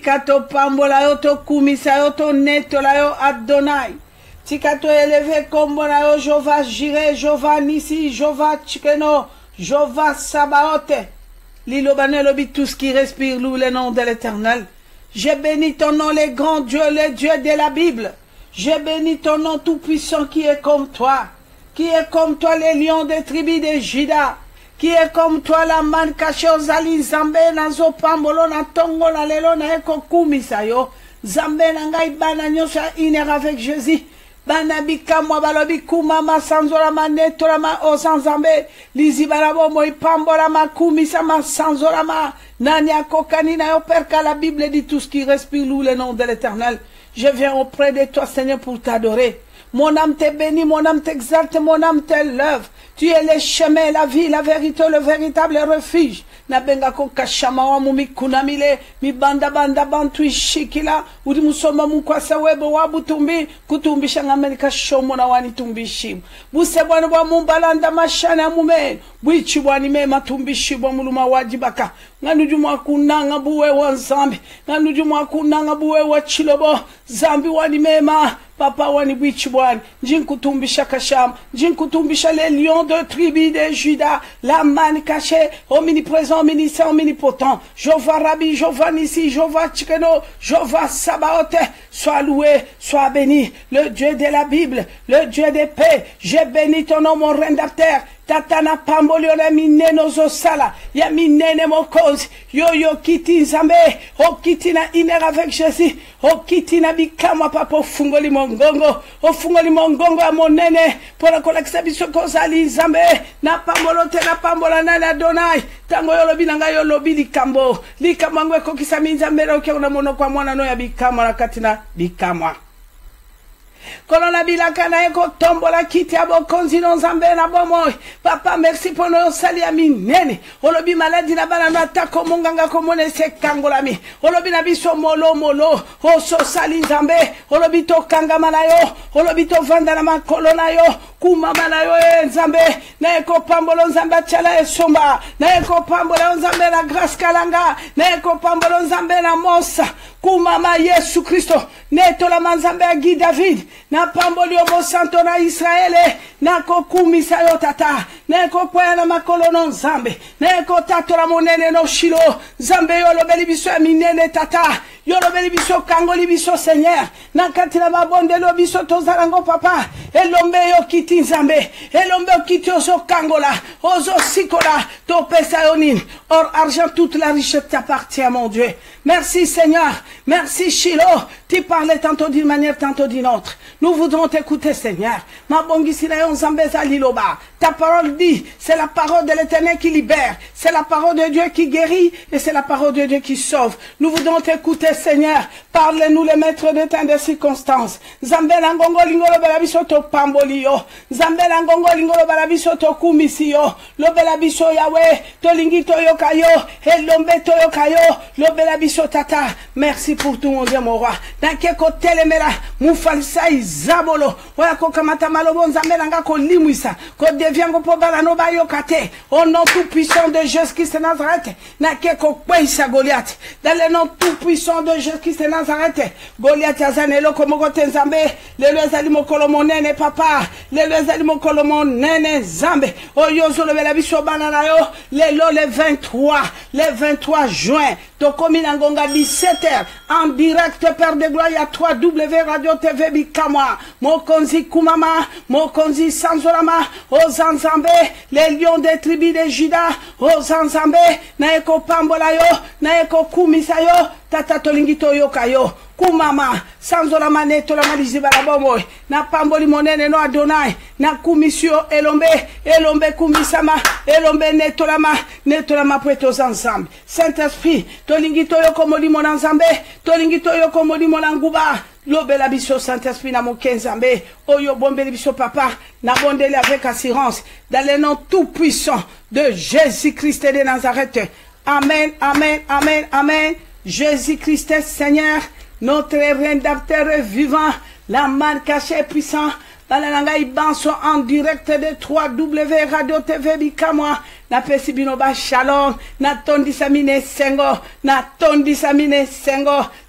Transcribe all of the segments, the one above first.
Kato pambola yo to kumisa yo to netola yo Adonai. Tikato élevé kombola yo Jova Jireh, Jova Nisi, Jova Chikeno, Jova Sabaote. Lilobane lobi tout ce qui respire loue le nom de l'Éternel. Je bénis ton nom, les grands dieux, les dieux de la Bible. Je bénis ton nom tout-puissant qui est comme toi. Qui est comme toi les lions des tribus de Juda. Qui est comme toi la man caché aux ali Zambé na zo pambolo na tongo na lelo na eko kumisa yo. Zambé na ngai bana nyosha iner avec Jésus. Bana bika mwa balobi kumama sanzola ma netola ma o sanzambe. Lizi barabo moi pambola ma kumisa ma sanzola ma. Nani akokani na yo perka la Bible dit tout ce qui respire loue le nom de l'Éternel. Je viens auprès de toi Seigneur pour t'adorer. Mon âme te bénit, mon âme t'exalte, mon âme t'élève. Tu es le chemin, la vie, la vérité, le véritable refuge. Nabenga ko kashama wa mumi kunamile mi banda bantu ishikila udi musoma mukwasa webo wabutumbi kutumbisha ngamerika shomo na wani tumbishi buse bwana bwa mumbalanda mashana mume bwichi bwani me matumbishi bwa muluma wajibaka nganujuma kunanga buwe wa Nzambi nganujuma kunanga buwe wa Chilobo Zambi wani mema papa wani bwichi bwani njinkutumbisha kasham njinkutumbisha les lions de tribu de Juda la man caché omniprésent omniscient omnipotent Jova Rabbi Jova Nissi Jova Chikeno Jova Sabaote sois loué sois béni le Dieu de la Bible le Dieu de paix j'ai béni ton nom mon rédempteur Tatana pamboli ole mineno zosala ya minene mokozi yo kiti Nzambe o kiti na iner avec Jésus o kiti na bikama papa fungoli mongongo o fungoli mongongo ya monene pona kolekisa biso kozali Nzambe na pambolo te na pambola na Adonai tango yo lobi nanga yo lobi likambo ngwe kokisa Nzambe ro ke na mono kwa mwana no ya bikama na katina bikama Kolona bilaka na eko tombola kiti ya bokonzi no Nzambe na bomoy. Papa merci pour nos sali ya minene. Olobi maladi na bana no atako monganga komone se kangola mi. Olobi na biso molo oso sali Nzambe. Olobi to kangama na yo. Olobi to vanda na makolo na yo. Kumama na yo Nzambe. Na eko pambolo Nzambe chala esomba. Na eko pambolo Nzambe na grâce kalanga. Na eko pambolo Nzambe na mosa. Kumama Yesu Kristo. Netola manzambe ya Guy David. Na pamboli omo santo na Israele. Na kokumisa yo tata. Na kopoya na makolo no Nzambe. Na kotatora monene no Shilo. Nzambe yo lobeli biso ya minene tata. Yo lobeli biso kangoli biso Seigneur. Na katina mabonde lo biso tozarango papa. Elombe yo kiti Nzambe. Elombe yo kiti ozo kangola. Ozo sikola. To pesa yo nini. Or argent toute la richesse t'appartient mon Dieu. Merci Seigneur. Merci Shilo. Tu parlais tantôt d'une manière, tantôt d'une autre. Nous voudrons t'écouter, Seigneur. Ta parole dit, c'est la parole de l'Éternel qui libère. C'est la parole de Dieu qui guérit et c'est la parole de Dieu qui sauve. Nous voudrons t'écouter, Seigneur. Parle-nous, les maîtres de temps des circonstances. Zambela ngongo lingolo belabiso to pambolio. Zambela ngongo lingolo belabiso to kumisio. Lo belabiso Yahweh, to lingito yokayo, elombe to yokayo, lo belabiso tata. Merci pour tout mon Dieu, mon roi. Nankeko telemela, mufalsa izabolo. Oya ko kamata malobo Nzambe nanga ko limwisa. Ko devient ko pobala no ba yokate. Au nom tout puissant de Jésus-Christ de Nazareth. Nankeko kweisa Goliath. Dans le nom tout puissant de Jésus-Christ de Nazareth. Goliath azanelo komogote Nzambe. Lelo ezali mokolo monene papa. Lelo ezali mokolo monene Nzambe. Oyozo le bela biso banana yo. Lelo le 23 juin. Tokomi nangonga 17h en direct Père de gloire à 3W Radio TV Bikamwa. Mokonzi Kumama, Mokonzi Sanzorama, Ozanzambe, les lions des tribus de Juda, Ozanzambe, Naeko Pambolayo, Naeko Kumisayo, Tata Tolingito Yokayo. Kumama, Sanzorama Netolama Lizibarabomo, na Pamboli Monene no Adonai, na Kumisio Elombe Kumisama, Elombe Netolama Pretos ensemble. Saint-Esprit, Tolingito Yokomoli Monanzambe, Tolingito Yokomoli Monanguba, Lobela biso Saint-Esprit na Mokenzambe, Oyo bombeli biso papa, na bondeli avec assurance, dans le nom tout puissant de Jésus-Christ de Nazareth. Amen, amen, amen, amen. Jésus-Christ Seigneur, notre rédempteur vivant, la main cachée puissant, bana na ngai banso en direct de 3W Radio TV bikamwa na pesi bino ba shalom na tondisa mine sengo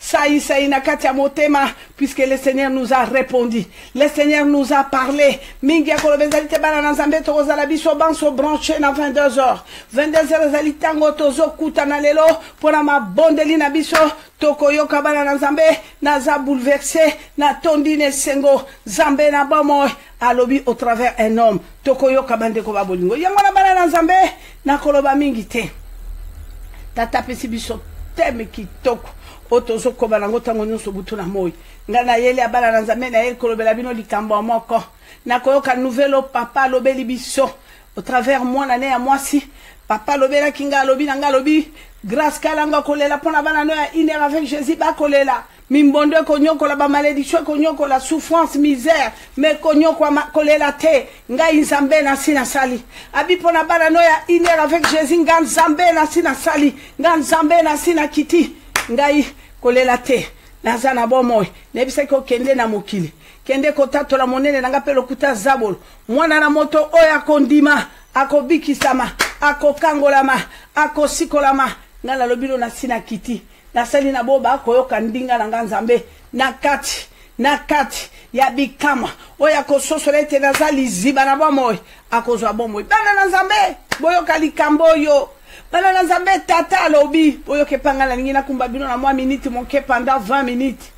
saï na katia motema puisque le Seigneur nous a répondu, le Seigneur nous a parlé. Mingi akolobezalite bana na nzambe tokozala biso banso branché na 22h 22h zali tango tozo kuta na lelo pona mabondeli na biso tokoyoka bana na nzambe naza bouleversé na tondine sengo zambe na bomo alobi au travers un homme tokoyoka bandeko babolingo yango na bana na nzambe na koloba mingi te tata pesi biso teme kitoko otozo koba nango tango nyonso butu na moi ngana yele abana na nzambe na yele kolobela bino likambo moko na koyoka nouvelle papa lobeli biso au travers moi na ne ya mwasi papa lobela kinga lobi na nga lobi grâce kalanga kolela pona bana no ya iner avec Jésus ba kolela mimbondo konyoko la ba malédiction konyoko la souffrance misère mais konyoko kolela te ngai nzambe na sina sali abi pona bana no ya iner avec Jésus ngai nzambe na sina sali ngai nzambe na sina kiti ngai kolela te naza na bomoy nebisa ko kende na mokili kende ko tatola monene nanga pe lokuta zabolo mwana na moto oya kondima akobikisama akokangolama akosikolama ngala lobilo na sina kiti na sali na boba koyoka ndinga na nzambe na kati ya bikama oya kososolete na zali ziba na bomoy akozwa bomoy bana na nzambe boyoka likambo yo bana na nzambe tata lobi boyoke pangala ngina kumba bino na mwa minute monke pendant 20 minutes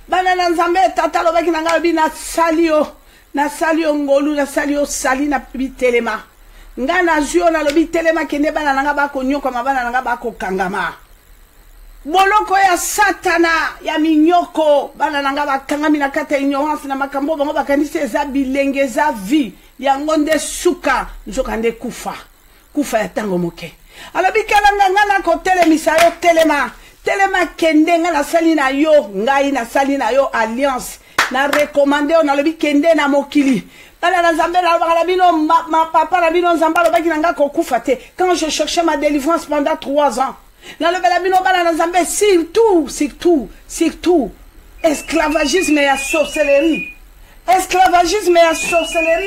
bana na nzambe tata lobaki na ngalobi na salio ngolu na salio sali na bitelema ngana zio na lobi telema kende bana nanga bako nyoko mabana nanga bako kangama boloko ya satana ya minyoko bana nanga bakangami na kata ignorance na makambo bango bakanisi eza bilenge za vie ya ngonde suka nzoka nde kufa ya tango moke alobi kalanga ngana ko telemisa yo telema kende ngana sali na yo ngai na sali na yo alliance na recommander on alobi kende na mokili bana na nzambe na balabino ma papa na bino nzamba lobaki nanga ko kufa te quand je cherchais ma délivrance pendant 3 ans na le balabino bana na nzambe surtout esclavagisme ya sorcellerie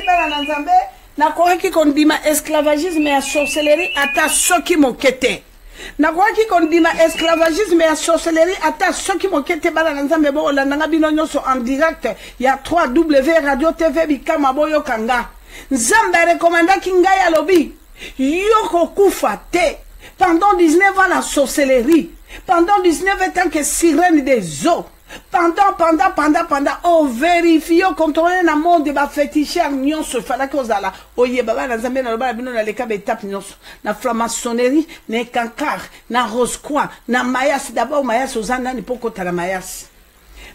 bana na nzambe na koki kondima esclavagisme ya sorcellerie ata soki mokete na koki kondima esclavagisme ya sorcellerie ata soki mokete bana na nzambe bo olandanga bino nyonso en direct ya 3W Radio TV bikama boyo kanga nzambe rekomandaki ngai alobi yoko kufa te pendant 19 ans la sorcellerie pendant 19 ans que sirène des eaux pendant oh vérifier contrôler na monde ba féticheur nyonso fala ko zala oye baba na nzambe na loba bino na leka betap nyonso na franc-maçonnerie na kankar na rose-croix na mayas d'abord mayas ozanda ni poko tala mayas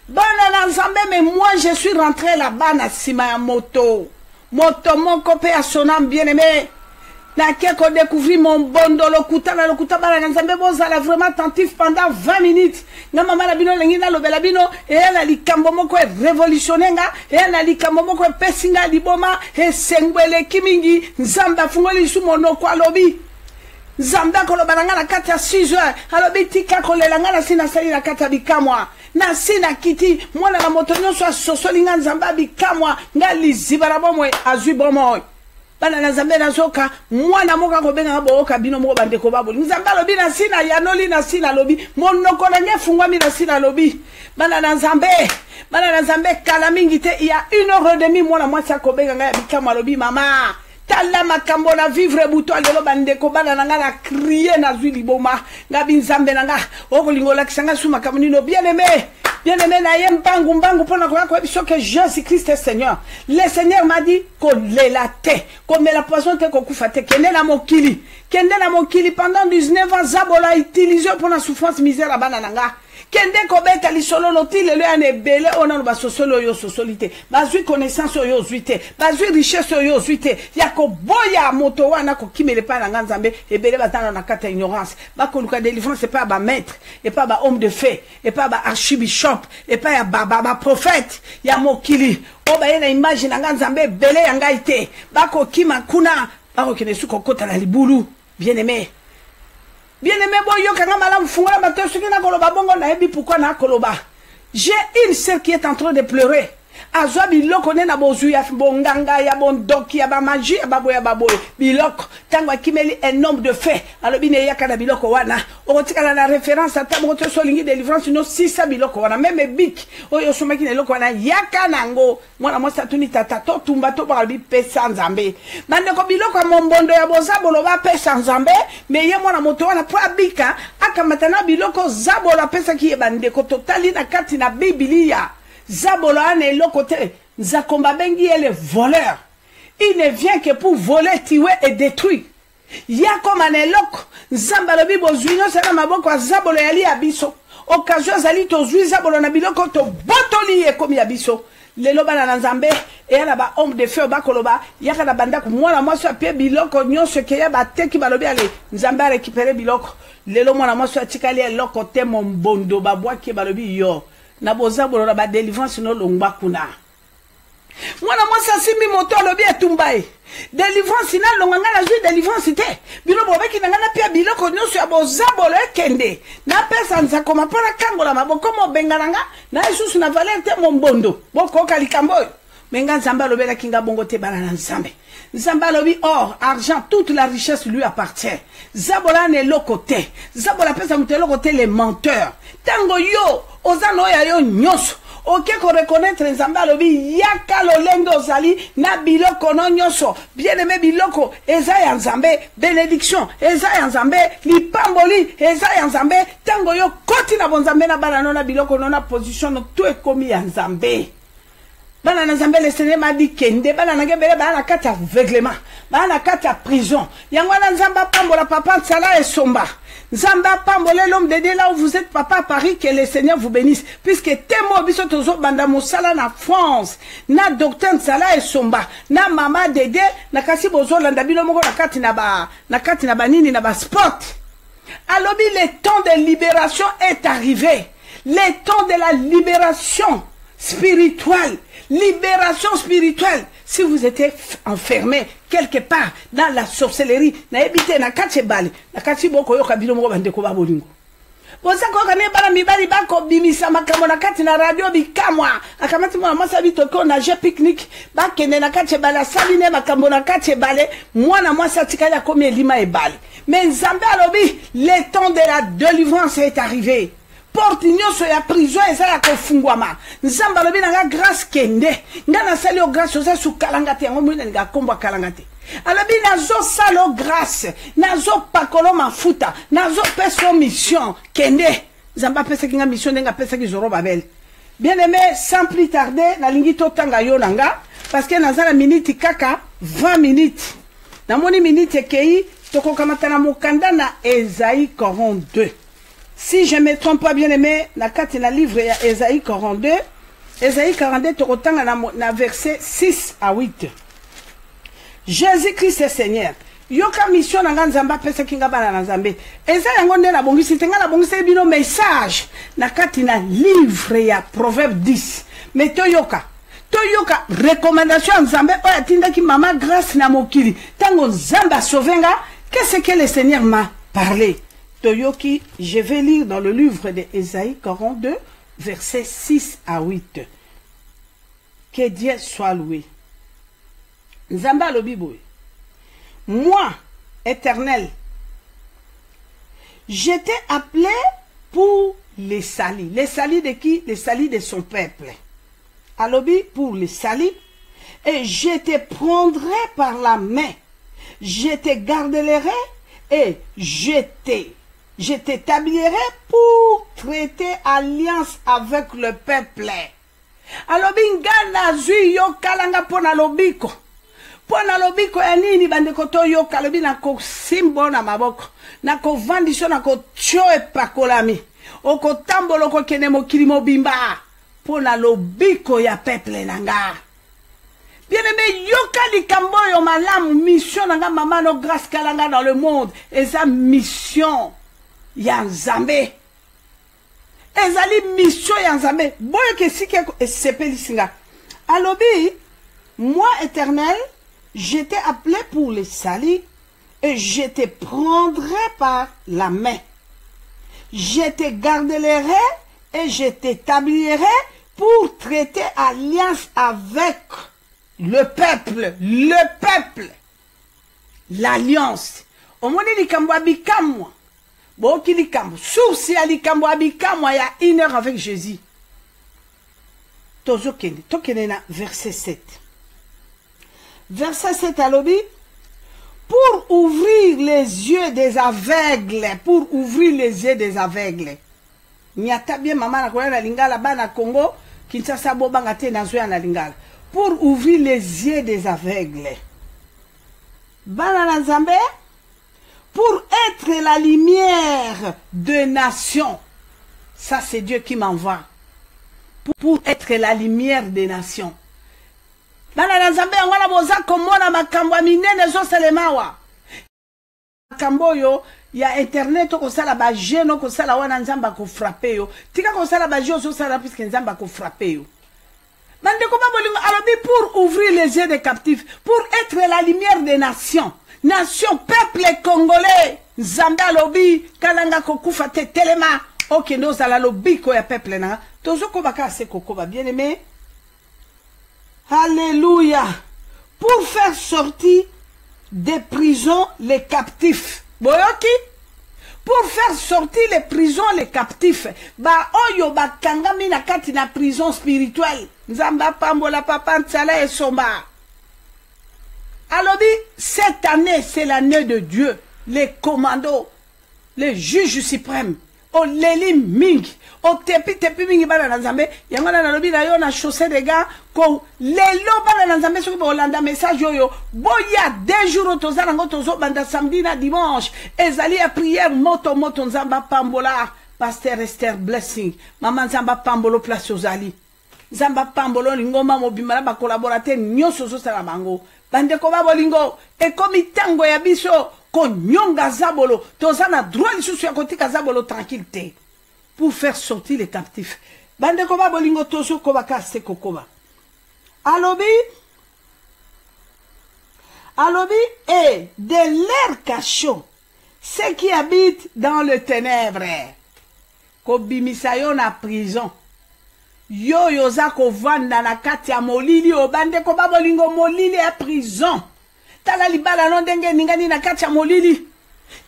bana na nzambe mais moi je suis rentré là-bas na sima ya moto moko pe a son âme bien-aimé na keko découvrir mon bondo lokuta bana na nzambe bozala vraiment attentif pendant 20 minutes na mama na bino lengi na lobela bino e na likambo moko révolutionner e na likambo moko pesinga liboma e sengwele kimingi nzamba fungoli su monoko alobi nzamba koloba na kati ya 6 heures alobi tika kolela na sina sali na kati ya bikamwa na sina kiti mwana na moto nyonso asosolinga nzamba bikamwa ngali zibara bomwe azwi bomwe bana na nzambe na zoka mwana moka ko benga boka bino moko bandeko baboli nzambe lobi na sina yanoli na sina lobi monoko na nyefungwa mi na sina lobi bana na nzambe kala mingi te ya 1h30 mwana mwasi ko benga ngaya bikama lobi mama tala makambo na vivre buto lelo bandeko bana na ngana crier na zwi liboma ngabi nzambe na nga okolingola kisanga suma kamunino bien-aimé na yembangu pona ko biso que Jésus-Christ est Seigneur. Le Seigneur m'a dit kolela te, comme la poison te ko kufa te kende na mokili pendant 19 ans zabola utilisé pour la souffrance misère bana nanga. Kende ko beta li solo loti le ane bele ona ba sosolo yo sosolite. Bazui connaissance yo zuite, bazui richesse yo zuite. Yako boya moto wana ko kimele pa na nzambe e bele batana na kata ignorance. Ba ko luka délivrance c'est pas ba maître, et pas ba homme de fée, et pas ba archibishop, et pas ya ba prophète, ya mokili. O ba yena image na nzambe bele ya ngaite. Ba ko kima kuna, ba ko kene su ko kota na libulu. Bien-aimé, boyo kanga malamu fungola bato soki na koloba bongo na yebi pourquoi na koloba. J'ai une sœur qui est en train de pleurer. azwa biloko ne na bozu ya bonganga ya bondoki ya ba magie ya baboya baboye biloko tango akimeli un nombre de faits alobi ne yaka na biloko wana okotikala na référence ata moko to solingi délivrance no 600 biloko wana même bik oyo somaki na biloko wana yaka nango mwana mwasi atuni tata to tumba to balobi pesa nzambe bandeko biloko ya mombondo ya bozabolo bapesa nzambe me ye mwana moto wana po abika akamata na biloko zabolo apesaki ye bandeko totali na kati na Biblia zabolo ane eloko te nzakomba bengi ye le voleur. Il ne vient que pour voler, tuer et détruire. Ya comme un eloko nzamba lobi bozwino sana maboko ya zabolo yali abiso occasion zali to zwi zabolo na biloko to botoli e komi abiso lelo bana na nzambe e yana ba homme de feu bakoloba yaka na banda ko mwana mwasi apie biloko nyonso ke ya bateki balobi ale nzambe récupérer biloko lelo mwana mwasi atikali eloko te mombondo babwaki balobi yo na bozabolo na ba délivrance no longba kuna mwana mwasi asimi moto alobi etumbae délivrance na longanga na zwi délivrance te bino bobeki na ngana pia biloko nyonso ya bozabolo ekende na pesa nzakoma mpona kangola maboko mobengananga na isusu na valeur te mombondo bokoka likambo oyo menga nzambe alobelaki nga bongo te bana na nzambe nzambe alobi or argent toute la richesse lui appartient zabola na eloko te zabola pesa moto eloko te les menteurs tango yo oza na oyo ya yo nyonso ok ko reconnaître nzambe alobi yaka lolenge ozali na biloko no nyonso bien aimé biloko eza ya nzambe bénédiction eza ya nzambe lipamboli eza ya nzambe tango yo koti na bonzambe na bana no na biloko no na position no tout ekomi ya nzambe bana na nzambe le Seigneur m'a dit kende bana na ngebele bana na kati ya aveuglement bana na kati ya prison yango na nzambe pambola papa nsala esomba Zamba pambole l'homme de Dieu là où vous êtes papa à Paris, que le Seigneur vous bénisse. Puisque témo biso tozo banda mosala na France, na docteur Nsala et Somba, na mama Dede, na kasi bozo landa bino moko na kati na ba nini na ba sport. Alobi le temps de libération est arrivé. Le temps de la libération spirituelle. Libération spirituelle. Si vous étiez enfermé quelque part dans la sorcellerie, na ebite na kachebali, na kachiboko yo kabilo mo bandeko ba bolingo. Boza ko kane bala mibali bako bimisa makambo na kati na radio bikamwa. Akamati mwa masa bitoko na je pique-nique, ba kene na kachebala saline makambo na kachebale, mwana mwasa tikala komi elima ebali. Mais Nzambe alobi, le temps de la délivrance est arrivé. Porte nyonso ya prison ezala kofungwama nzambe alobi nanga grâce kende nga nasali o grâce oza sukalanga te yango mwina nga kombo kalanga te alobi nazo salo grâce nazo pakolo mafuta nazo peso mission kende nzambe apesaki nga mission ndenga apesaki zoro babel bien aimé sans plus tarder nalingi totanga yo nanga parce que nazala minute kaka 20 minutes namoni minute ekei tokokamata na mokanda na Esaïe 42. Si je ne me trompe pas bien aimé, na kati na livre ya Esaïe 42, Esaïe 42 tokotanga na verset 6 à 8. Jésus-Christ est Seigneur. Yoka mission na nzamba pesa kinga bana na nzambe. Eza yango nde na bongisi tenga na bongisi bino message na kati na livre ya Proverbe 10. Mais toyoka recommandation nzambe oya tindaki mama grâce na mokili. Tango nzamba sauvenga, qu'est-ce que le Seigneur m'a parlé? Toyoki, je vais lire dans le livre de Esaïe 42, versets 6 à 8. Que Dieu soit loué. Nzamba lobiboui. Moi, Éternel, j'étais appelé pour les salis. Les salis de qui? Les salis de son peuple. Alobi pour les salis. Et je te prendrai par la main. Je te garderai et je t'établirai pour traiter alliance avec le peuple. Alobi ngana zui yo kalanga pona lobiko. Pona lobiko ya nini bandeko to yo kalobi na ko simbo na maboko. Na ko vandisho na ko tio e pakolami. Oko tambolo ko kene mokili mobimba. Pona lobiko ya peuple nanga. Bien aimé, yoka likambo yo malamu mission nanga mama no grâce kalanga dans le monde. Et sa mission ya nzambe. Ezali mission ya nzambe. Boyo ke sike sepeli singa. Alobi, moi Éternel, je t'ai appelé pour les salis et je te prendrai par la main. Je te garderai et je t'établirai pour traiter alliance avec le peuple, l'alliance. Omoni likambo abikamwa. Boki likambo. Source ya likambo abikamwa ya 1 heure avec Jésus. Tokene na verset 7. Verset 7 à l'obi. Pour ouvrir les yeux des aveugles. Pour ouvrir les yeux des aveugles. Nyata bien maman na koya na lingala bana Congo. Kinshasa bobanga te na zoya na lingala. Pour ouvrir les yeux des aveugles. Bana na Nzambe. Pour être la lumière de nations. Ça c'est Dieu qui m'envoie. Pour être la lumière des nations. Bana na Nzambe ngwana boza komona makambo minene zo salemawa. Makambo yo ya internet ko sala ba jeno ko sala wana Nzamba ko frapper yo. Tika ko sala ba jeno so sala puisque Nzamba ko frapper yo. Mande ko babolingo alobi pour ouvrir les yeux des captifs, pour être la lumière des nations. Nation, peuple congolais. Nzambe alobi kalanga ko kufa te telema. Ok, nous allons lobi ko ya peuple na. Tozo ko baka se koko ba bien aimé. Alléluia. Pour faire sortir des prisons les captifs. Boyoki? Pour faire sortir les prisons les captifs. Ba oyo ba kangami na kati na prison spirituelle. Nzamba pambola papa ntsala et somba. Alors cette année, c'est l'année de Dieu. Les commandos, les juges suprêmes, au Leli Ming, au Tepi Ming bana na Nzambe, yangana na lobi na yo na chaussée des gars, ko lelo bana na Nzambe soki bolanda message yo boya 2 jours tozana ngo tozo banda samedi na dimanche, ezali à prière moto Nzamba pambola, pasteur Esther Blessing, maman Nzamba pambolo place ozali. Nzamba pambolo ngoma mobimala ba collaborateur nyoso zo sala bango. Bande ko babolingo e komi tango ya biso ko nyonga zabolo tozana droit lisusu ya kotika zabolo tranquillité pour faire sortir les captifs. Bande ko babolingo tozo ko bakase kokoba. Alobi et de l'air cachot ceux qui habitent dans le ténèbre. Ko bimisayo na prison. Yo yoza ko vanda na kati ya molili obande ko babolingo molili ya prison. Tala libala no ndenge ningani na kati ya molili.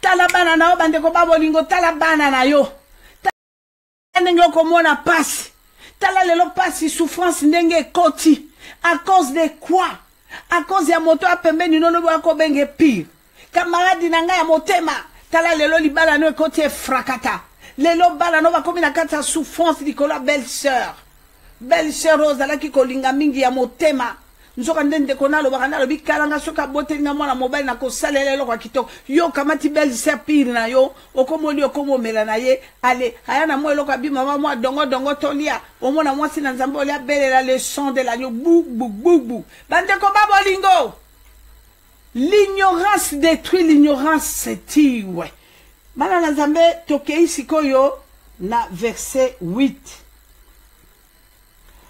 Tala bana na obande ko babolingo tala bana na yo. Tala ndenge ko mona pasi. Tala lelo pasi souffrance ndenge koti. À cause de quoi? À cause ya moto apembeni no lobo ko benge pire. Camarade nanga ya motema. Tala lelo libala no koti frakata. Lelo bala no ba komi na kati ya souffrance dikola belle sœur. Belle sœur Rosa qui kolinga mingi ya motema. Nzoka ndende konalo bakana bi kalanga soka bote na mwana mobile na ko salelelo kwa kitoko. Yo kamati belle sœur pire na yo, okomoli okomo mela na ye. Ale, aya na mo eloko bi mama mo dongo tolia. Omona mwasi na Nzambe olia belle la leçon de l'agneau bou. Bande ko babolingo. L'ignorance détruit l'ignorance c'est ouais. Bana na Nzambe tokei sikoyo na verset 8.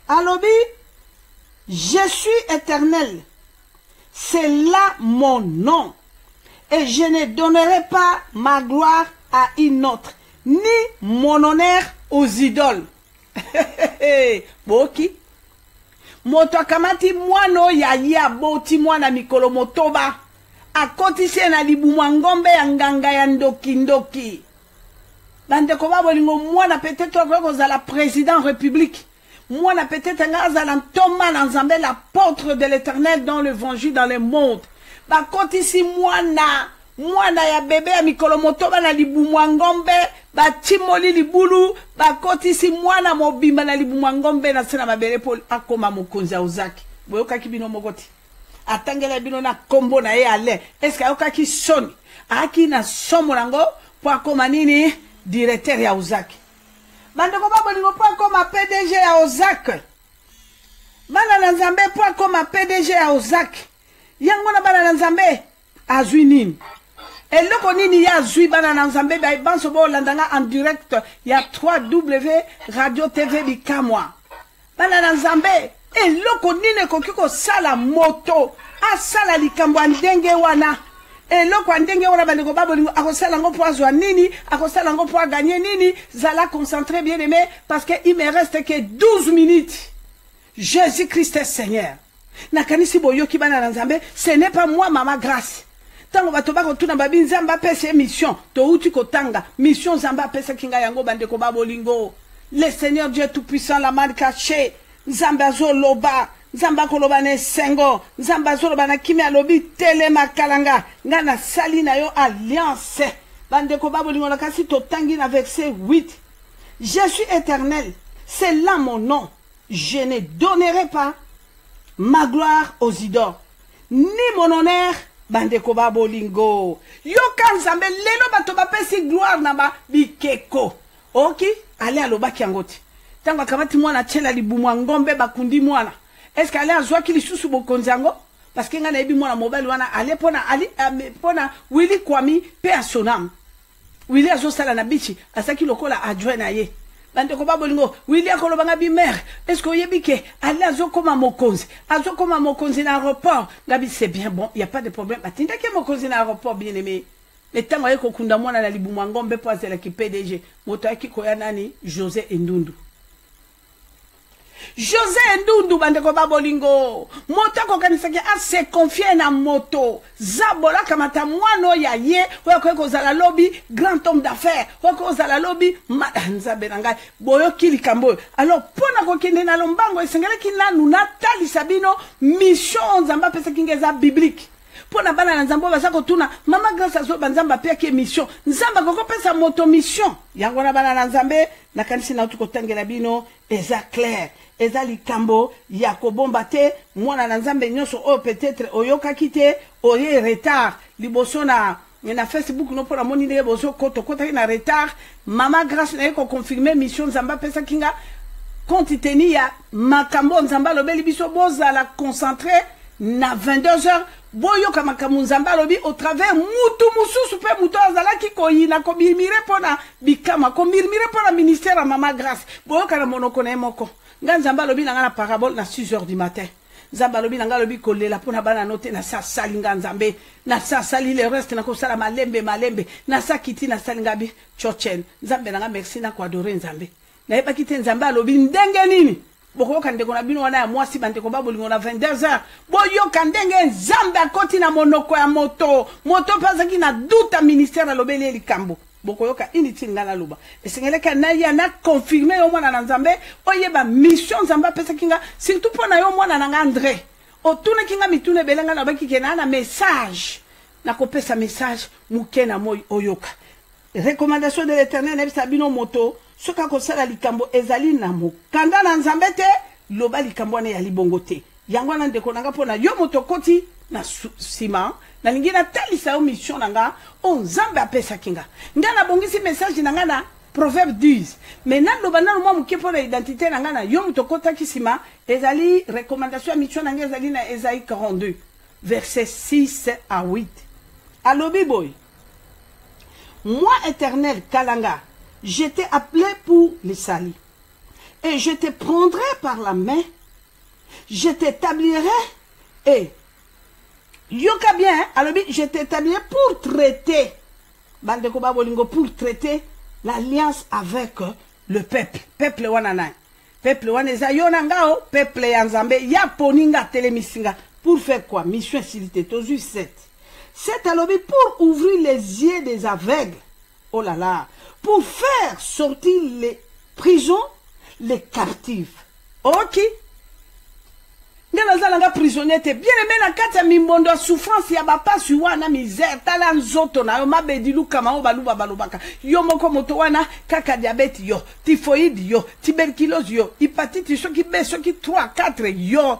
Alobi, je suis éternel, c'est là mon nom, et je ne donnerai pas ma gloire à une autre, ni mon honneur aux idoles. Boki, moto kamati mwano ya boti mwana mikolo motoba, akotise na libumwa ngombe ya nganga ya ndoki. Bande ko babolingo mwana peut-être ko za la président république. Moi, peut-être un Thomas Nzambe, l'apôtre de l'Éternel dans l'évangile, dans le monde. Bah, quand ici, moi, ya bébé, à mikolo motoba, na libu mwangombe, bah, timoli libulu, bah, quand ici, moi, na mobimba, na libu mwangombe, na sena mabere, pour akoma mokonza ozaki. Boyoka kibino mogoti. Atangela bino na kombo na ye ale. Est-ce que ayoka ki soni? Aki na somo nango, pour akoma nini, directeur ya ozaki. Bande ko babolingo po comme PDG ya Ozak. Bana na Nzambe po comme PDG ya Ozak. Yango na bana na Nzambe azwi nini? Eloko nini ya azwi bana na Nzambe ba banso bo landanga en direct ya 3W Radio TV Bikamwa. Bana na Nzambe eloko nini kokiko sala moto asala likambo ndenge wana. Et là, quand on a bandeko babolingo, akosala ngo pour azwa nini, akosala ngo pour gagner nini, zala concentré bien aimé, parce qu'il me reste que 12 minutes. Jésus-Christ est Seigneur. Nakanisi boyo ki bana nzambe, ce n'est pas moi Mama Grâce. Tango batoba kotuna babi nzamba pese mission, to uti kotanga, mission nzamba pese kinga yango bandeko babolingo. Le Seigneur Dieu tout-puissant la mal caché, nzamba zo loba, nzamba koloba ne sengo, nzamba zo loba na kimi alobi telema kalanga, ngana sali na yo alliance. Bandeko babolingo na kasi to tangi na verset 8. Je suis éternel, c'est là mon nom. Je ne donnerai pas ma gloire aux idoles, ni mon honneur, bandeko babolingo. Yo kanzambe lelo bato bapesi gloire naba bikeko. Ok, allez à l'oba kiangoti. Tango kamati mwana chela libumwa ngombe bakundi mwana. Est-ce qu'elle a zwa ki lisusu bokonzango? Parce que ngana ebi mwana mobile wana ale pona Willy Kwami pe asonam. Willy azosala na bichi asaki lokola adjoint na ye. Bandeko babolingo, Willy akolobanga bi mère. Est-ce que yebi ke ale azokoma mokonzi? Azokoma mokonzi na aéroport. Gabi c'est bien bon, il y a pas de problème. Atinda ke mokonzi na aéroport bien aimé. Le temps où kunda mwana na libumwa ngombe po azela ki PDG. Moto aki koya nani José Ndundu. José Ndundu bandeko babolingo. Moto kokanisaki a se confier na moto. Zabola kamata mwano ya ye. Weko zala lobby grand homme d'affaires. Weko zala lobby madanza benanga. Boyo kili kambo. Alors pona kokende na lombango esengele kinanu natali sabino mission nzamba pesa kingeza biblique. Pona bana na nzambo basako tuna Mama Grâce azo banzamba pia ke mission. Nzamba koko pesa moto mission. Yango na bana na nzambe na kanisi na utuko tangela bino eza clair. Eza likambo ya kobomba te mwana na nzambe nyonso o peut-être oyoka kite oye retard liboso na Facebook no pona moni ne boso koto na retard Mama Grâce na ko confirmer mission nzamba pesa kinga compte tenu ya makambo nzamba lobeli biso boza la concentré na 22h boyo kama kamunzamba lobi au travers mutu mususu pe mutu azala ki koyina ko birmire pona bikama ko birmire pona ministère à Mama Grâce boyo kana monoko na moko nganzamba lobi na parabole na 6h du matin nzamba lobi na lobi kolela pona bana note na sa sali nganzambe na sa sali le reste na ko sala malembe na sa kiti na sali ngabi chochen nzambe na merci na ko adorer nzambe na yeba kiti nzamba lobi ndenge nini boko kandeko na bino wana ya mwasi bandeko babolingo na 22h boyo kandenge nzambe akoti na monoko ya moto pazaki na duta ministère na lobeli likambo boko yoka initi ngana luba esengeleka na ya na confirmer yo mwana na nzambe oyeba mission nzamba pesa kinga surtout pona yo mwana na André otune kinga mitune belenga na baki kena na message na kopesa message mukena moy oyoka recommandation de l'Éternel na bisabino moto soka kosala likambo ezali na mokanda na nzambe te loba likambo na ya libongo te yango na ndeko nanga pona yo moto koti na sima na lingina talisa yo mission nanga o nzambe apesa kinga ngana bongisi message nanga na proverbe 10 mais na loba na mo muke pona identité nanga na yo moto kota kisima ezali recommandation mission nanga ezali na Esaïe 42 verset 6 à 8 alobi boy moi éternel kalanga je t'ai appelé pour les salis, et je te prendrai par la main, je t'établirai, et yoka bien, alors je t'établirai pour traiter, bandeko babolingo pour traiter l'alliance avec le peuple wanana, peuple waneza yonangao, peuple yanzambe, ya poninga telemisinga, pour faire quoi? Mission silité, tozu 7. 7 alobi pour ouvrir les yeux des aveugles, oh là là, pour faire sortir les prisons, les captifs. Ok? Ngana zalanga prisonnier te bien aimé na kata mimbondo souffrance ya bapa suwana misère tala nzoto na yo mabedilu kama o baluba balubaka yo moko moto wana kaka diabète yo typhoïde yo tuberculose yo hépatite soki B soki 3 4 yo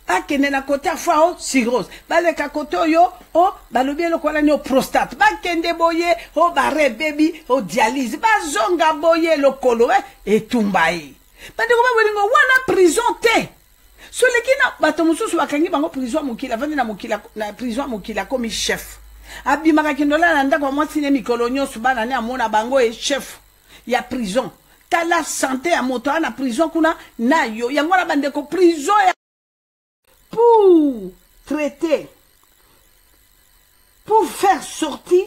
akene na kote afao cirrhose baleka kote yo o balobi eloko wana ni prostate bakende boye o bare baby o dialyse bazonga boye lokolo etumbai bandeko babolingo wana prison te solekina bato mususu bakangi bango prison mokila vandi na mokila na prison mokila comme chef abimaka kindola na ndako mwasi ne mikolo nyonso bana ne amona bango e chef ya prison tala santé ya moto na prison kuna na yo yango na bandeko prison ya pour traiter pour faire sortir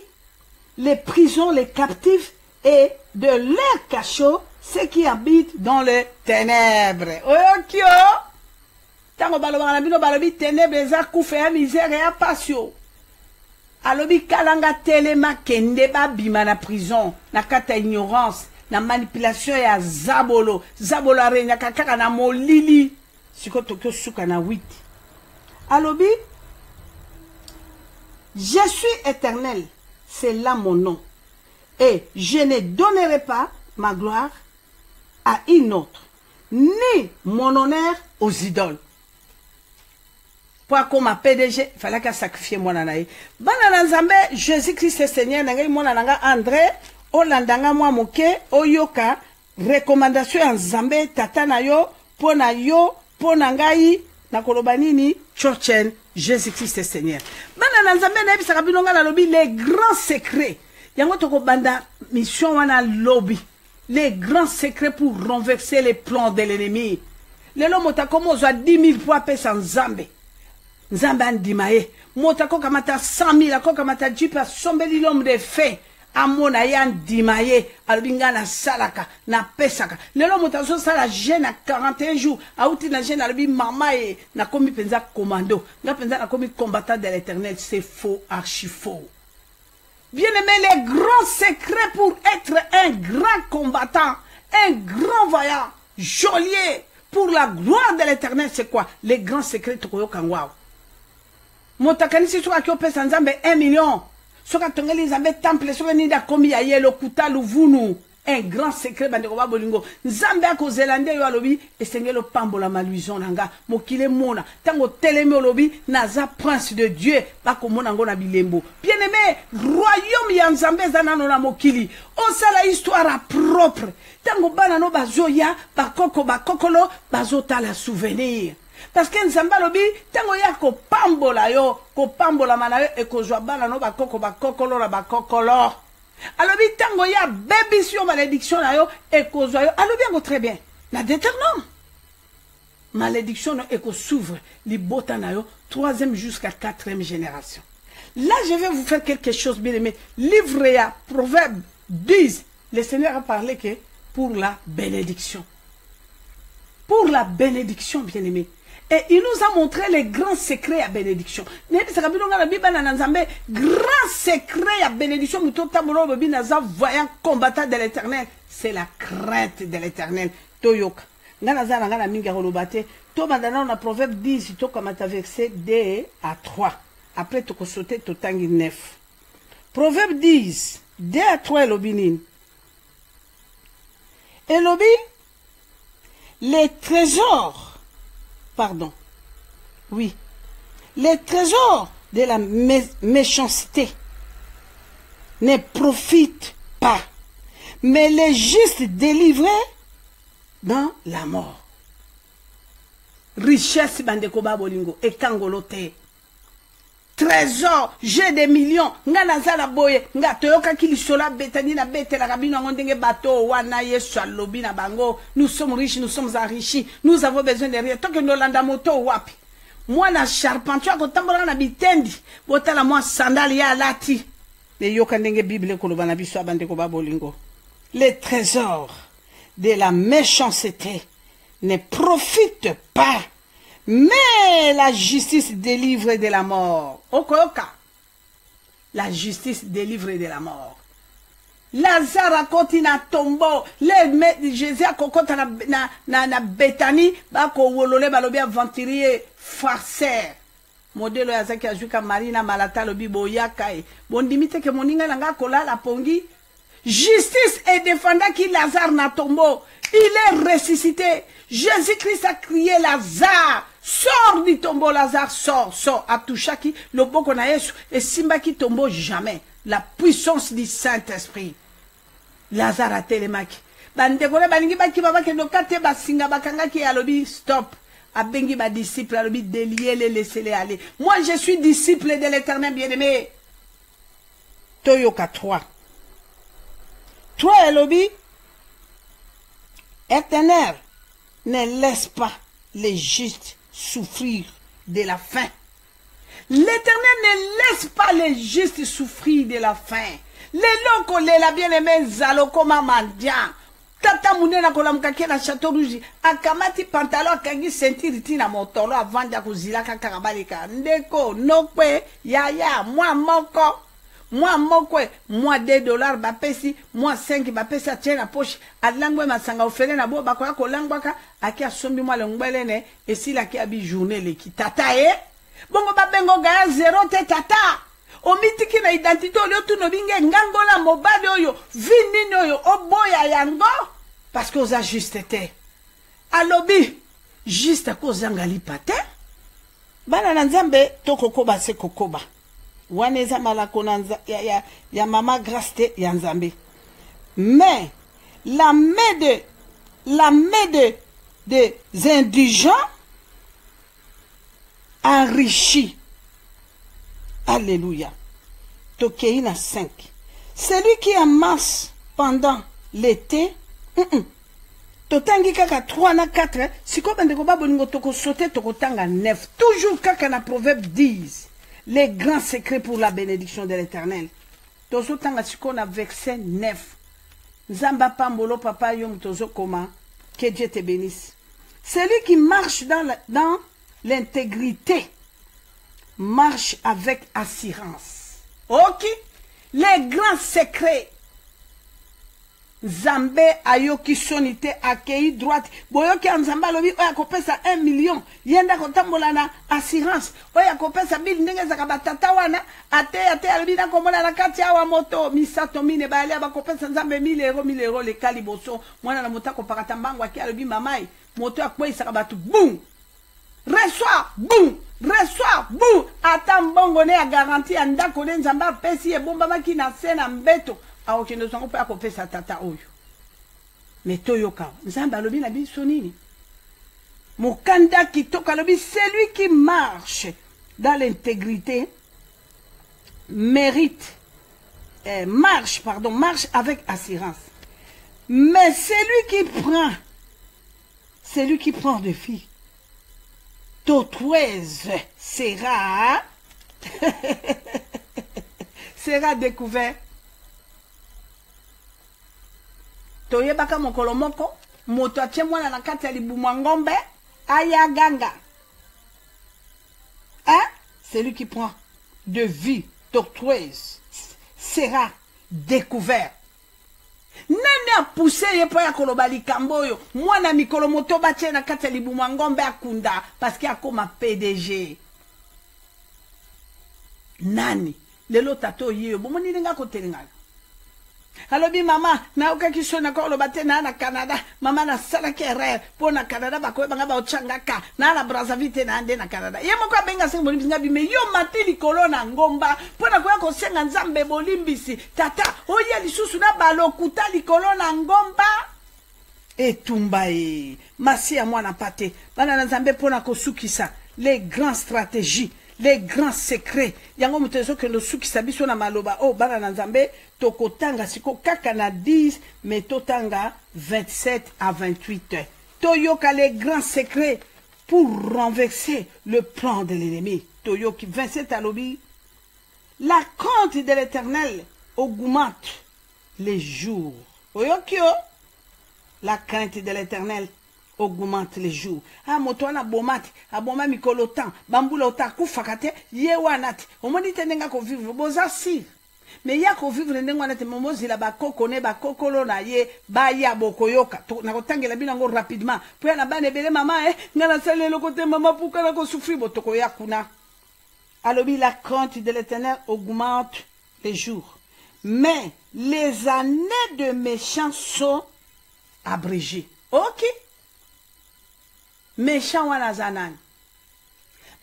les prisons, les captifs et de leurs cachots ceux qui habitent dans les ténèbres. Ok, tango balobana bino balobi ténèbres eza kufa ya misère ya passion. Alobi kalanga telema kende ba bima na prison na kata ignorance na manipulation ya zabolo zabolo arenya kakaka na molili siko tokyo suka na 8. Alobi je suis éternel, c'est là mon nom, et je ne donnerai pas ma gloire à une autre, ni mon honneur aux idoles. Pour comme PDG, il fallait qu'à sacrifier mon anaï. Banana Nzambe, Jésus-Christ est Seigneur, nanga mon ananga André, Olandanga moi moke, Oyoka, recommandation en Nzambe, tata na yo, pona ngai, na kolobanini, Churchen, Jésus-Christ est Seigneur. Banana Nzambe na bisaka binonga na lobby les grands secrets. Yango toko banda mission wana lobby. Les grands secrets pour renverser les plans de l'ennemi. Lelo motako mozo 10 000 fois pesa Nzambe. Nzambe andimaye. Motako kamata 100 000, ako kamata jipa sombeli l'homme de fait. Amona yan dimaye, albinga na salaka, na pesaka. Lelo motazo sala jeune à 41 jours. Aouti na jeune albi mamaye, na komi penza commando. Na penza na komi combattant de l'éternel. C'est faux, archi faux. Bien aimé, les grands secrets pour être un grand combattant, un grand vaillant, geôlier, pour la gloire de l'éternel, c'est quoi? Les grands secrets de Koyo Kangwao. Motakanisi soka kyo pesa Nzambe 1 million. Soka tongeli Nzambe temple, soka nida komi ya yelo kuta luvunu. Un grand secret bandeko ba bolingo. Nzambe ako zelande yo alobi esengelo pambola maluison nanga mokile mona. Tango teleme olobi naza prince de Dieu bako mona ngo na bilembo. Bien aimé, royaume ya Nzambe zanano na mokili. On sait la histoire propre. Tango bana no bazoya bakokolo bazota la souvenir. Parce que Nzambe alobi tango ya ko pambola yo, ko pambola manayo e ko zwa bana no bakokolo na bakokolo. Alors, tango ya bébition malédiction na yo et cause yo. Alors bien très bien. La déternon. Malédiction et qu'on s'ouvre les botas na yo 3e jusqu'à 4e génération. Là, je vais vous faire quelque chose bien aimé. Livre ya Proverbe 10. Le Seigneur a parlé que pour la bénédiction. Pour la bénédiction, bien aimé. Et il nous a montré les grands secrets à bénédiction. Grand secret à bénédiction, voyant combattant de l'éternel, c'est la crainte de l'éternel. Toyoka. On a Proverbe 10, verset 2 à 3. Après, tu peux sauter tout 9. Proverbe 10, 2 à 3, l'obinin. Et l'obi, les trésors. Pardon. Oui. Les trésors de la méchanceté ne profitent pas, mais les justes délivrés dans la mort. Richesse bandekoba bolingo et kangolote. Trésor, j'ai des millions. Nga nazala boye, nga toyoka kilisola betani na bete la rabino ngondenge bateau wana yesu alobi na bango. Nous sommes riches, nous sommes enrichis. Nous avons besoin de rien. Tant que nous landa moto wapi. Moi na charpentier ko tambola na bitendi. Botala moi sandali ya lati. Le yoka ndenge bible ko lobana biso abande ko babolingo. Les trésors de la méchanceté ne profitent pas. Mais la justice délivre de la mort. Okoyoka. La justice délivre de la mort. Lazare a na tombo. Jésus a kokota na Bethanie. Bako wolole balobi aventurier farceur. Modelo ya zaki ajuka Marina Malata lobi boyaka. Bon dimite ke moninga langa kola la pongi. Justice est défendant qui Lazare na tombo. Il est ressuscité. Jésus-Christ a crié Lazare. Sors du tombeau, Lazare, sors. A touchaki, le bon qu'on a yesu, et simba qui tombeau jamais. La puissance du Saint-Esprit. Lazare a télémaki. Bandekole balingi baki baba ke dokate basinga bakanga ki alobi stop. A bengi ba disciple alobi délier les laisser-les aller. Moi je suis disciple de l'Éternel bien-aimé. Toyoka 3. Toi alobi Éternel, ne laisse pas les justes souffrir de la faim. L'éternel ne laisse pas les justes souffrir de la faim. Les locaux, la bien-aimée, zaloko mamandia. Tata mounena kolamuka na château rouge. Akamati pantalon akangi ceinture tina motolo avant de kuzila kakabalika. Ndeko, nokwe, yaya, moi moko, moi $2 bapesi, moi 5 bapesi a tient la poche. A langwe masanga ofele na bo bakoya ko langwaka aki asombi moi le ngbelene et si la ki abi journée le ki tata bongo babengo gaya 0 te tata. Omitiki na identité olio tuno binge ngangola mobali oyo vinini oyo oboya yango parce que oza juste te. Alobi juste ko zangali pate. Bana na nzambe to kokoba se kokoba. Waneza malako ya mama grâce te ya nzambe. Mais la main des indigents enrichit. Alléluia. Tokeina 5. Celui qui amasse pendant l'été, totangi kaka 3 na 4, siko bande ko baboningo toko sauter toko tanga 9. Toujours kaka na proverbe 10. Les grands secrets pour la bénédiction de l'Éternel. Tozo tanga siko na verset 9. Zamba pambolo papa yom tozo koma. Que Dieu te bénisse. Celui qui marche dans l'intégrité marche avec assurance. Ok? Les grands secrets. Zambé ayoki sonite akei droite. Boyoki anzamba lobi oya kopesa 1 million. Yenda kotambola na assurance. Oya kopesa bil ndenge za kabatata wana. Ate alobi na komona na kati awa moto. Misato mine ba alia ba kopesa nzambe 1000 euros le kaliboso. Mwana na motako pakata mbangu aki alobi mamai. Moto akwe isa kabatu. Boum! Reçois! Boum! Reçois! Boum! Ata mbongo ne ya garanti anda kone nzamba pesi e bomba maki na sena mbeto. Aokendo songo pa kopesa tata oyo. Mais toyoka, nzamba lobi na biso nini? Mokanda kitoka lobi, celui qui marche dans l'intégrité marche avec assurance. Mais celui qui prend de filles, tortueuse sera découvert. Toyebaka mokolo moko moto atie mwana na kati ya libumwa ngombe aya ganga. Hein? Celui qui prend de vie tortueuse sera découvert. Nene a poussé yepo ya koloba likambo yo mwana mikolo moto batie na kati ya libumwa ngombe akunda parce qu'il a comme PDG. Nani lelo tato yeyo bomoni ninga kotelingana. Alobi mama na okakiso na ko lobate na Canada mama na sala kere po na Canada bakoye banga ba ochangaka na Brazzaville na ande na Canada yemo ko benga sengo bolimbisi bi me yo matili kolona ngomba po na koya ko senga nzambe bolimbisi tata oya lisusu na balokuta likolona ngomba etumba masi ya mwana pate bana na nzambe po na kosukisa les grandes stratégies, les grands secrets. Yango mutezo que no suki sabiso na maloba o bana na nzambe tokotanga siko kaka na 10 mais totanga 27 à 28. Toyoka les grands secrets pour renverser le plan de l'ennemi. Toyoki 27 à l'obi. La crainte de l'Éternel augmente les jours. Oyokio. La crainte de l'Éternel augmente les jours. Ah, motoana bomati, aboma mikolotan, bambula ota kufakate, yewanati. Omoni tenenga ko vivre boza si. Mais ya ko vivre ndenga na te momozi la bakoko ne bakokolo na ye ba ya bokoyoka. Na kotangela bina ngo rapidement. Puis na bane bele mama ngana sale le côté mama puka na ko souffrir botoko ya kuna. Alobi la crainte de l'Éternel augmente les jours. Mais les années de méchants sont abrégées. OK? Méchant wana zanani.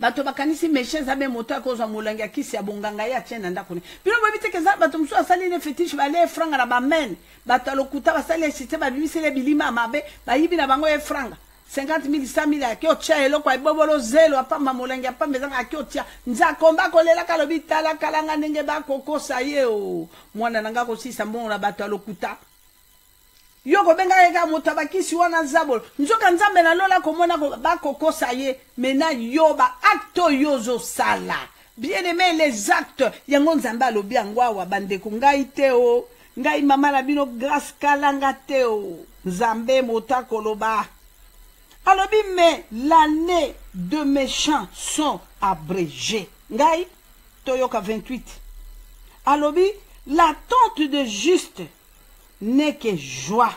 Bato bakanisi méchant zabe moto akozwa molangi akisi ya bonganga ya tiena ndakone. Bino bobite keza bato msu asali ne fetish bale franga na bamen. Bato lokuta basali site ba bimisele bilima mabe ba yibi na bango e franga. 50,000 100,000 akio tia eloko ibobolo zelo apamba molangi apamba zanga akio tia nza komba kolela kalobi tala kalanga ndenge ba kokosa ye o. Mwana nanga ko sisa mbongo na bato lokuta. Yoko benga ega motabakisi wana zabolo nzoka nzambe na lola komona ko bakokosa ye mena yoba acto yozo sala bien aimé les actes yango nzambe alobi yango awa bandeko ngai te o ngai mama na bino grâce kalanga te o nzambe mota koloba alobi mais l'année de méchants sont abrégées ngai toyoka 28 alobi l'attente de juste n'est que joie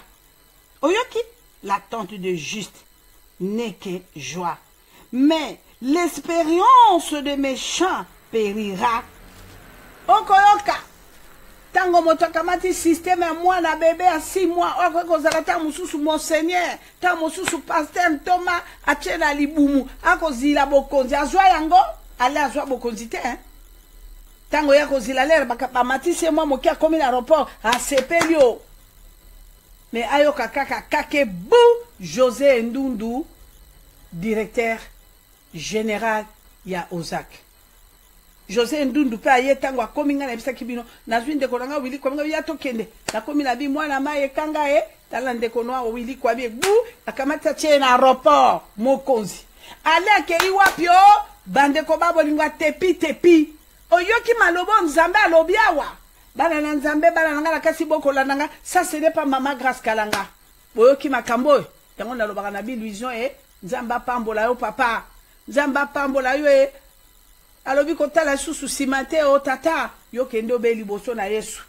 oyoki l'attente de juste n'est que joie mais l'expérience des méchants périra okoyoka tango moto akamati système ya mwana bébé à 6 mois okozala ta mosusu monseigneur ta mosusu pasteur Thomas atie na libumu akozila bokonzi azwa yango ale azwa bokonzi te hein tango ya kozila lere bamatisi mwa moki akomi na aéroport asepeli o mais ayoka kaka kake bu José Ndundu directeur général ya Ozak José Ndundu pe aye tango akomi nga na bisaki bino nazwi ndeko nanga wili kwa nga ya tokende nakomi na bi mwana maye kanga tala ndeko noa wili kwa bi bu akamata tie na aéroport mokonzi ale akei wapi o bandeko babolingwa tepi oyoki malobo nzambe alobi awa bana na nzambe bana nanga na kasi bokola nanga ça ce n'est pas mama grâce kalanga boyoki makambo yango nalobaka na bilusion nzamba pambola yo papa nzamba pambola yo alobi kotala susu simate o tata yo kende obeli boso na Yesu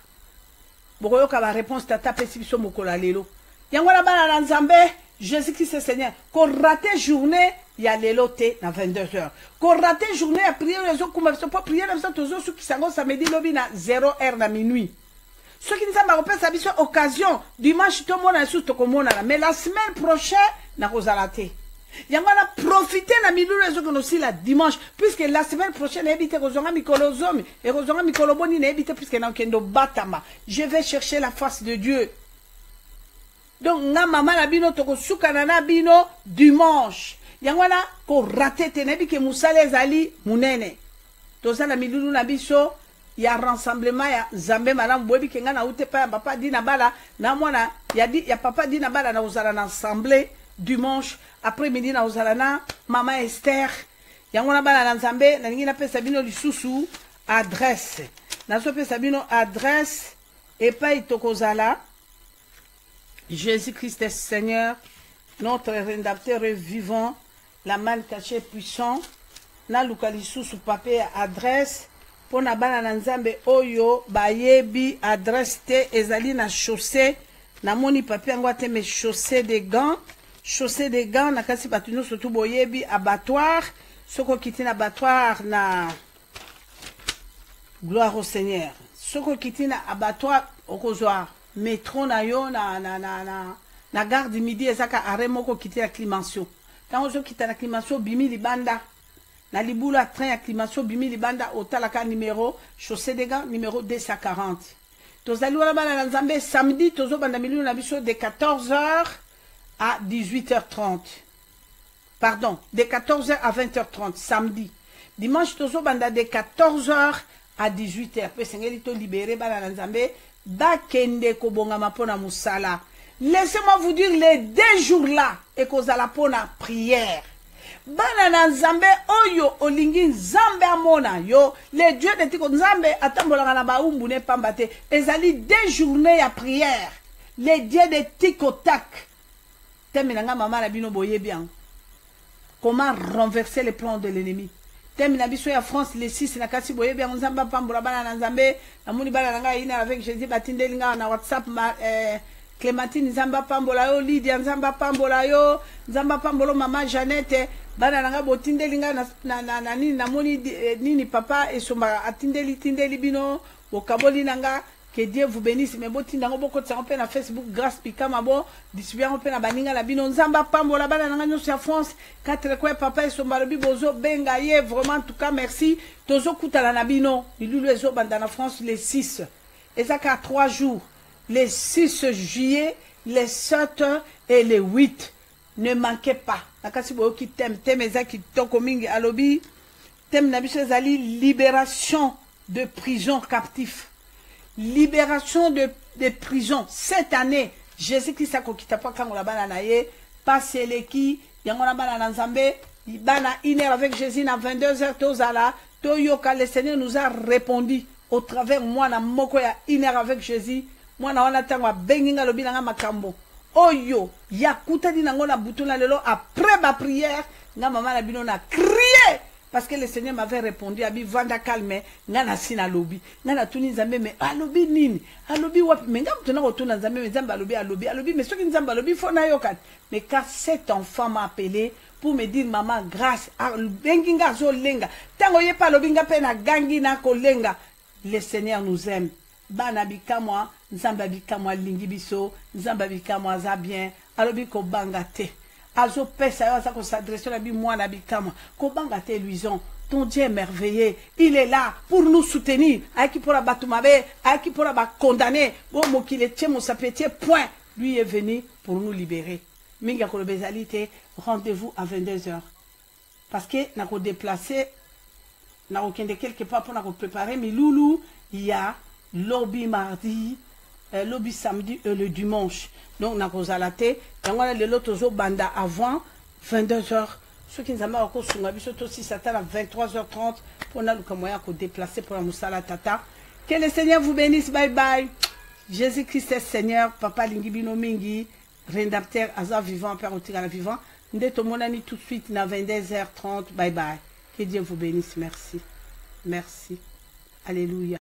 bokoyoka ba réponse tata pesi biso mokola lelo yango na bana na nzambe Jésus Christ Seigneur ko raté journée ya lelo te na 22h ko raté journée ya prière les autres kuma pas prière na tozo su kisango samedi lobi na 0h na minuit ce qui nous a maropé ça biso occasion dimanche to mona su to komona mais la semaine prochaine na kozalate yango na profiter na milieu les autres aussi la dimanche puisque la semaine prochaine ebite kozonga mikolo zomi et kozonga mikolo boni na ebite puisque na kendo batama je vais chercher la face de Dieu. Donc nga mama na bino toko sukana na bino dimanche yangwana ko raté tenebi ke musale ezali munene toza na milulu na biso ya rassemblement ya Nzambe malamu boyebi ke nga na ute pa ya papa dina bala na mwana ya papa dina bala na ozala na assemblée dimanche après midi na ozala na mama Esther yangwana bala na Nzambe na ningi na pesa bino lisusu adresse na so pesa bino adresse epai tokozala Jésus-Christ est Seigneur, notre rédempteur vivant, la main cachée puissant, na lukalisu sous papier adresse, pour na bana na nzambe oyo, bayebi adresse te, ezali na chaussée, na moni papier ngwate me chaussée de gants, na kasi batuno surtout boyebi abattoir, soko kiti na abattoir na gloire au Seigneur, soko kiti na abattoir okozwa métro na yo na gare du midi ezaka arrêt moko kiti acclimation tango zo kita acclimation bimi libanda na libula train acclimation bimi libanda otalaka numéro chaussée des gants numéro 240 tozali wala bana na nzambe samedi tozo banda milieu na biso de 14h à 18h30 pardon de 14h à 20h30 samedi dimanche tozo banda de 14h à 18h pe sengeli to libérer bana na nzambe bakende kobongama pona musala. Laissez-moi vous dire les 2 jours là et kozala pona prière. Bana na nzambe oyo olingi nzambe amona yo les dieux de tiko nzambe atambolanga na baumbu ne pambate ezali 2 journées ya prière. Les dieux de tiko tak. Temenanga mama na bino boye bien. Comment renverser les plans de l'ennemi. Temi na biso ya France les 6 na kasi boye bien nzamba pambola bana na nzambe na muni bana nanga ina avec Jésus batindelinga na WhatsApp Clémentine nzamba pambola yo Lydia nzamba pambola yo nzamba pambolo mama Jeannette bana nanga botindelinga na nini na muni nini papa esomba atindeli bino bokaboli nanga. Que Dieu vous bénisse. Mais boti nango boko tsa on na Facebook grâce pikama bo disibia on na baninga la bino nzamba pambola bana nanga nyo sur France 4 quoi papa et son balobi bozo benga ye vraiment en tout cas merci tozo kutala na bino lulu ezo banda na France les 6 et ça 3 jours les 6 juillet les 7 et les 8 ne manquez pas nakasi boyo ki thème ezaki toko mingi alobi thème na biso ezali libération de prison captif. Libération de prison. Cette année, Jésus-Christ a kokita pa kango la bana na ye, passe les qui, yango la bana na nzambe, bana iner avec Jésus na 22h tozala, Toyoka, le Seigneur nous a répondu au travers moi na moko ya inner avec Jésus. Moi na wana tangwa benginga lobi na makambo. Oyo ya kutani na ngona butuna lelo après ma prière, nga maman na bino na crié parce que le Seigneur m'avait répondu abi vanda calme nga na sina lobi. Nga na tuni nzambe me alobi nini? Alobi wapi? Me nga mtuna rotuna nzambe me nzambe alobi mais soki nzambe alobi faut na yokat. Mais car cet enfant m'a appelé pour me dire maman grâce benginga zo lenga. Tango ye pa lobi nga pe na gangi na kolenga. Le Seigneur nous aime. Bana bikamwa, nzamba bikamwa lingi biso, nzamba bikamwa za bien, alobi ko bangate. Azo pesa yo za ko s'adresser na bi mwana bikamwa. Ko bangate luison. Ton Dieu est merveilleux. Il est là pour nous soutenir. Aiki pour abatumabe, aiki pour aba condamner. Bon mo ki le tie mo sapetier point. Lui est venu pour nous libérer. Minga ko bezalité, rendez-vous à 22h. Parce que na ko déplacer na aucun de quelque part pour nous préparer mais loulou il y a lobby mardi lobby samedi et le dimanche donc na kozalate yango na lelo tozo banda avant 22h ceux qui nzamba ko sunga biso to si satan à 23h30 pour na luka moya ko déplacer pour la musala tata. Que le Seigneur vous bénisse. Bye bye. Jésus-Christ est Seigneur. Papa lingibino mingi rédempteur azar vivant père otikala vivant ndeto monani tout de suite na 22h30. Bye bye. Que Dieu vous bénisse. Merci. Merci. Alléluia.